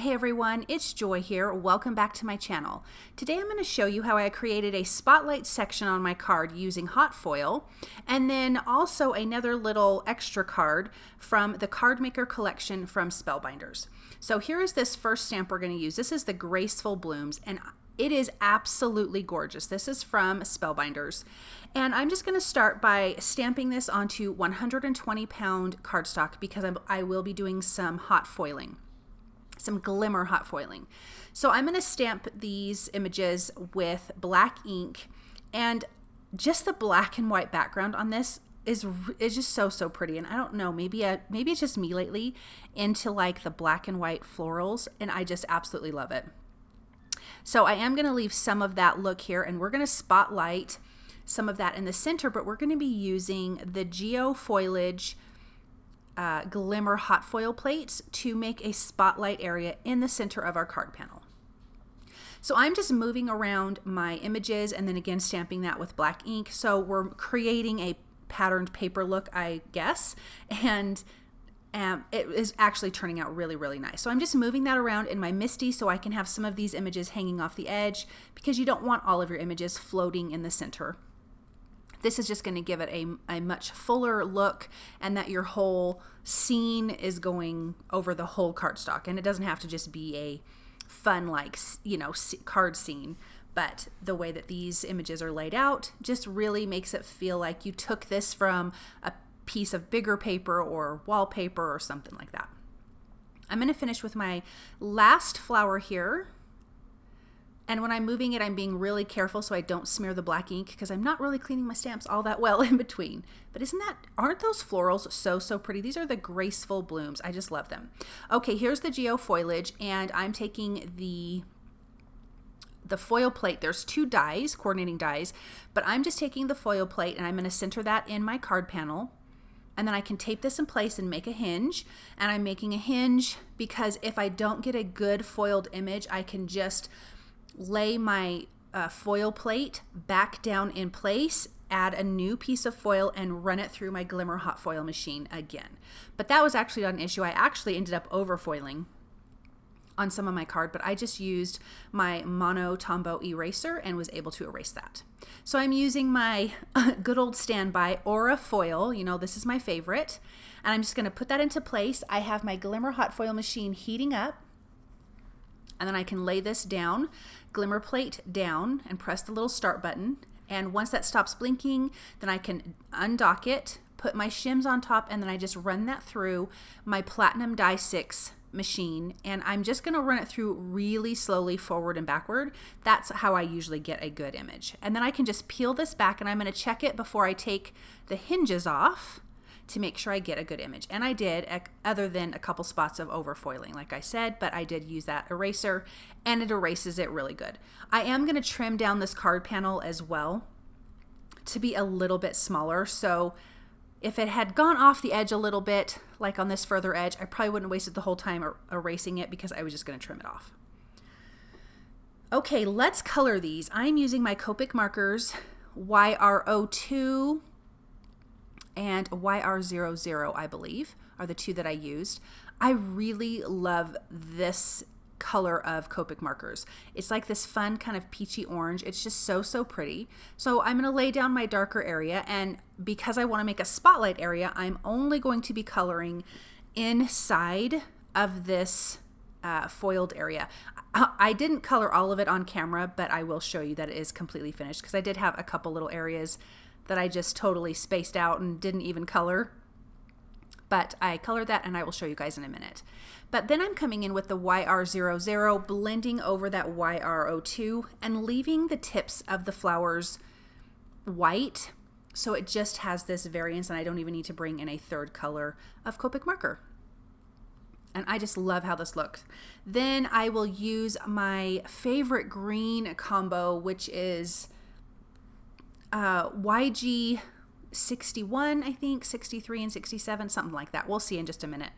Hey everyone, it's Joy here. Welcome back to my channel. Today I'm going to show you how I created a spotlight section on my card using hot foil, and then also another little extra card from the Cardmaker Collection from Spellbinders. So here is this first stamp we're going to use. This is the Graceful Blooms, and it is absolutely gorgeous. This is from Spellbinders. And I'm just going to start by stamping this onto 120-pound cardstock because I will be doing some hot foiling. Some Glimmer hot foiling. So I'm going to stamp these images with black ink, and just the black and white background on this is just so pretty. And I don't know, maybe it's just me lately into like the black and white florals, and I just absolutely love it. So I am going to leave some of that look here, and we're going to spotlight some of that in the center, but we're going to be using the Foliage Glimmer hot foil plates to make a spotlight area in the center of our card panel. So I'm just moving around my images and then again stamping that with black ink. So we're creating a patterned paper look, I guess, and it is actually turning out really nice. So I'm just moving that around in my MISTI so I can have some of these images hanging off the edge, because you don't want all of your images floating in the center. This is just going to give it a much fuller look, and that your whole scene is going over the whole cardstock, and it doesn't have to just be a fun, like, you know, card scene, but the way that these images are laid out just really makes it feel like you took this from a piece of bigger paper or wallpaper or something like that. I'm going to finish with my last flower here. And when I'm moving it, I'm being really careful so I don't smear the black ink, because I'm not really cleaning my stamps all that well in between. But aren't those florals so pretty? These are the Graceful Blooms. I just love them. Okay, here's the Foliage, and I'm taking the foil plate. There's two dies, coordinating dies, but I'm just taking the foil plate and I'm going to center that in my card panel. And then I can tape this in place and make a hinge. And I'm making a hinge because if I don't get a good foiled image, I can just lay my foil plate back down in place, add a new piece of foil, and run it through my Glimmer hot foil machine again. But that was actually not an issue. I actually ended up over foiling on some of my card, but I just used my Mono Tombow eraser and was able to erase that. So I'm using my good old standby Aura foil. You know, this is my favorite. And I'm just going to put that into place. I have my Glimmer hot foil machine heating up. And then I can lay this down, Glimmer plate down, and press the little start button. And once that stops blinking, then I can undock it, put my shims on top, and then I just run that through my Platinum Die 6 machine. And I'm just going to run it through really slowly forward and backward. That's how I usually get a good image. And then I can just peel this back, and I'm going to check it before I take the hinges off to make sure I get a good image. And I did, other than a couple spots of overfoiling, like I said, but I did use that eraser, and it erases it really good. I am going to trim down this card panel as well to be a little bit smaller. So if it had gone off the edge a little bit, like on this further edge, I probably wouldn't have wasted the whole time erasing it, because I was just going to trim it off. Okay, let's color these. I'm using my Copic markers, YR02 and YR00, I believe, are the two that I used. I really love this color of Copic markers. It's like this fun kind of peachy orange. It's just so pretty. So I'm going to lay down my darker area, and because I want to make a spotlight area, I'm only going to be coloring inside of this foiled area. I didn't color all of it on camera, but I will show you that it is completely finished, because I did have a couple little areas that I just totally spaced out and didn't even color. But I colored that, and I will show you guys in a minute. But then I'm coming in with the YR00, blending over that YR02 and leaving the tips of the flowers white, so it just has this variance, and I don't even need to bring in a third color of Copic marker. And I just love how this looks. Then I will use my favorite green combo, which is YG 61, I think, 63 and 67, something like that. We'll see in just a minute.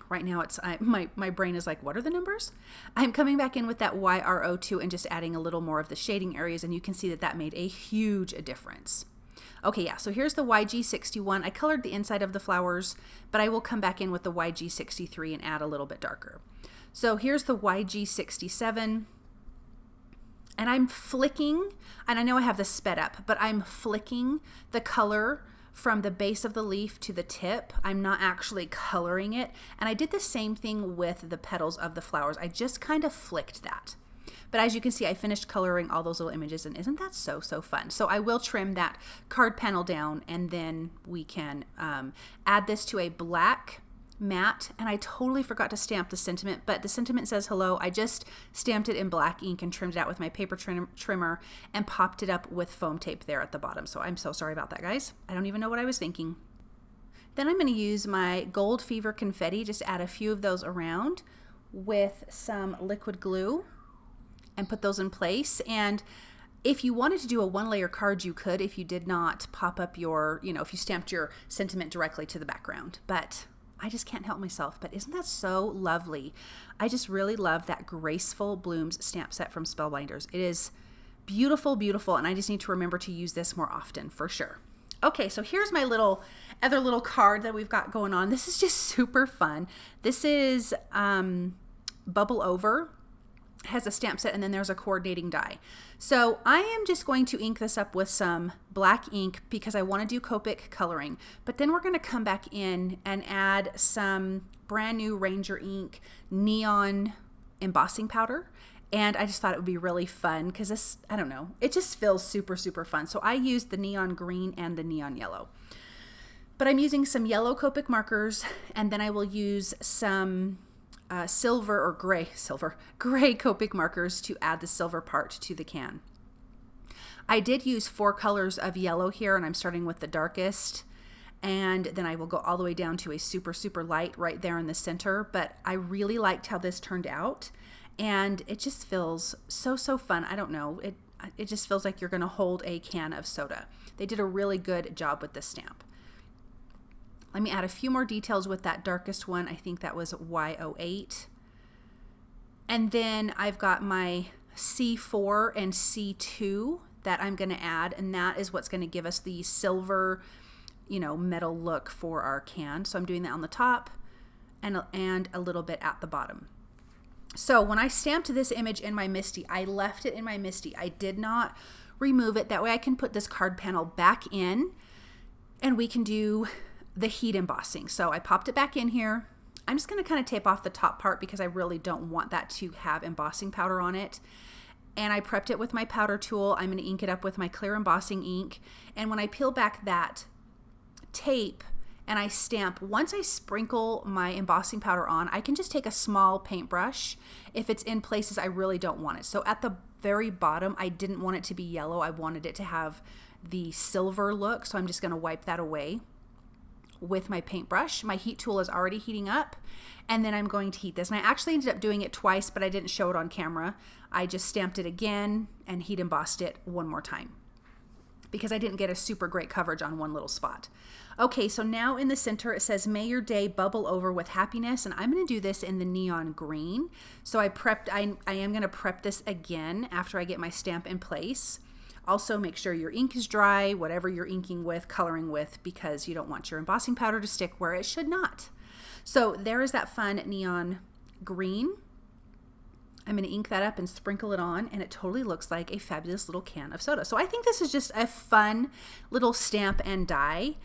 Right now, my brain is like, what are the numbers? I'm coming back in with that YR02 and just adding a little more of the shading areas, and you can see that that made a huge difference. Okay, yeah, so here's the YG61. I colored the inside of the flowers, but I will come back in with the YG63 and add a little bit darker. So here's the YG67, and I'm flicking, and I know I have this sped up, but I'm flicking the color from the base of the leaf to the tip. I'm not actually coloring it, and I did the same thing with the petals of the flowers. I just kind of flicked that. But as you can see, I finished coloring all those little images, and isn't that so fun? So I will trim that card panel down, and then we can add this to a black matte. And I totally forgot to stamp the sentiment, but the sentiment says hello. I just stamped it in black ink and trimmed it out with my paper trimmer and popped it up with foam tape there at the bottom. So I'm so sorry about that, guys. I don't even know what I was thinking. Then I'm going to use my Gold Fever confetti, just add a few of those around with some liquid glue and put those in place. And if you wanted to do a 1-layer card, you could, if you did not pop up your, if you stamped your sentiment directly to the background. But I just can't help myself. But isn't that so lovely? I just really love that Graceful Blooms stamp set from Spellbinders. It is beautiful, beautiful, and I just need to remember to use this more often for sure. Okay, so here's my other little card that we've got going on. This is just super fun. This is Bubble Over. Has a stamp set, and then there's a coordinating die. So I am just going to ink this up with some black ink because I want to do Copic coloring, but then we're going to come back in and add some brand new Ranger ink neon embossing powder. And I just thought it would be really fun because this, I don't know, it just feels super fun. So I used the neon green and the neon yellow, but I'm using some yellow Copic markers, and then I will use some gray Copic markers to add the silver part to the can. I did use 4 colors of yellow here, and I'm starting with the darkest, and then I will go all the way down to a super light right there in the center. But I really liked how this turned out, and it just feels so fun. I don't know, it just feels like you're going to hold a can of soda. They did a really good job with this stamp. Let me add a few more details with that darkest one. I think that was Y08. And then I've got my C4 and C2 that I'm going to add, and that is what's going to give us the silver, metal look for our can. So I'm doing that on the top and a little bit at the bottom. So when I stamped this image in my MISTI, I left it in my MISTI. I did not remove it. That way I can put this card panel back in, and we can do the heat embossing. So I popped it back in here. I'm just going to kind of tape off the top part because I really don't want that to have embossing powder on it. And I prepped it with my powder tool. I'm going to ink it up with my clear embossing ink. And when I peel back that tape and I stamp, once I sprinkle my embossing powder on, I can just take a small paintbrush if it's in places I really don't want it. So at the very bottom, I didn't want it to be yellow. I wanted it to have the silver look. So I'm just going to wipe that away with my paintbrush. My heat tool is already heating up, and then I'm going to heat this. And I actually ended up doing it twice, but I didn't show it on camera. I just stamped it again and heat embossed it one more time because I didn't get a super great coverage on one little spot. Okay, so now in the center it says, "May your day bubble over with happiness," and I'm going to do this in the neon green. So I am going to prep this again after I get my stamp in place. Also, make sure your ink is dry, whatever you're inking with, coloring with, because you don't want your embossing powder to stick where it should not. So there is that fun neon green. I'm going to ink that up and sprinkle it on, and it totally looks like a fabulous little can of soda. So I think this is just a fun little stamp and die.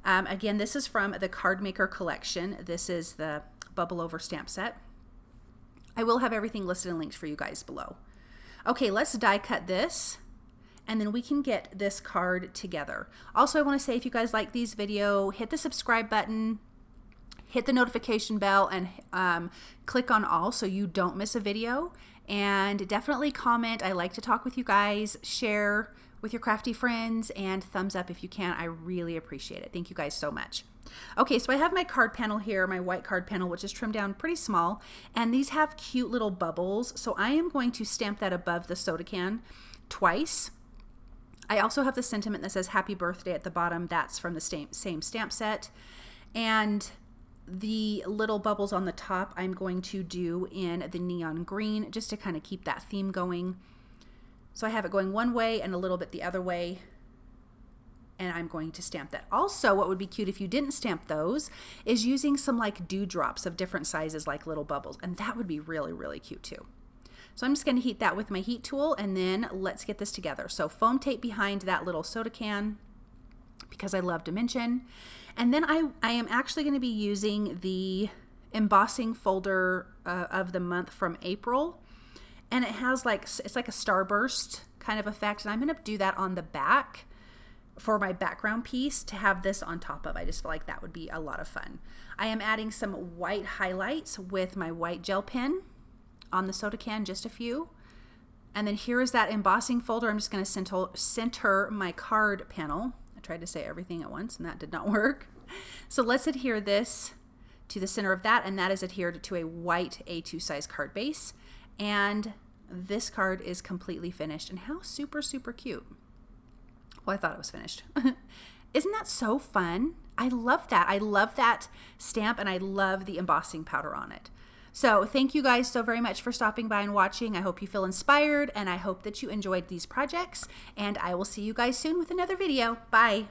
Again, this is from the Cardmaker Collection. This is the Bubble Over stamp set. I will have everything listed and linked for you guys below. Okay, let's die cut this, and then we can get this card together. Also, I want to say, if you guys like these videos, hit the subscribe button, hit the notification bell, and click on all so you don't miss a video. And definitely comment. I like to talk with you guys. Share with your crafty friends, and thumbs up if you can. I really appreciate it. Thank you guys so much. Okay, so I have my card panel here, my white card panel, which is trimmed down pretty small, and these have cute little bubbles. So I am going to stamp that above the soda can twice. I also have the sentiment that says happy birthday at the bottom. That's from the same stamp set. And the little bubbles on the top I'm going to do in the neon green, just to kind of keep that theme going. So I have it going one way and a little bit the other way. and I'm going to stamp that. Also, what would be cute if you didn't stamp those is using some like dewdrops of different sizes, like little bubbles, and that would be really, really cute too. So I'm just going to heat that with my heat tool, and then let's get this together. So foam tape behind that little soda can because I love dimension. And then I am actually going to be using the embossing folder of the month from April, and it has like, it's like a starburst kind of effect, and I'm going to do that on the back for my background piece to have this on top of. I just feel like that would be a lot of fun. I am adding some white highlights with my white gel pen on the soda can, just a few. And then here is that embossing folder. I'm just going to center my card panel. I tried to say everything at once and that did not work. So let's adhere this to the center of that, and that is adhered to a white A2 size card base. And this card is completely finished, and how super, super cute. Well, I thought it was finished. Isn't that so fun? I love that. I love that stamp, and I love the embossing powder on it. So thank you guys so very much for stopping by and watching. I hope you feel inspired, and I hope that you enjoyed these projects, and I will see you guys soon with another video. Bye.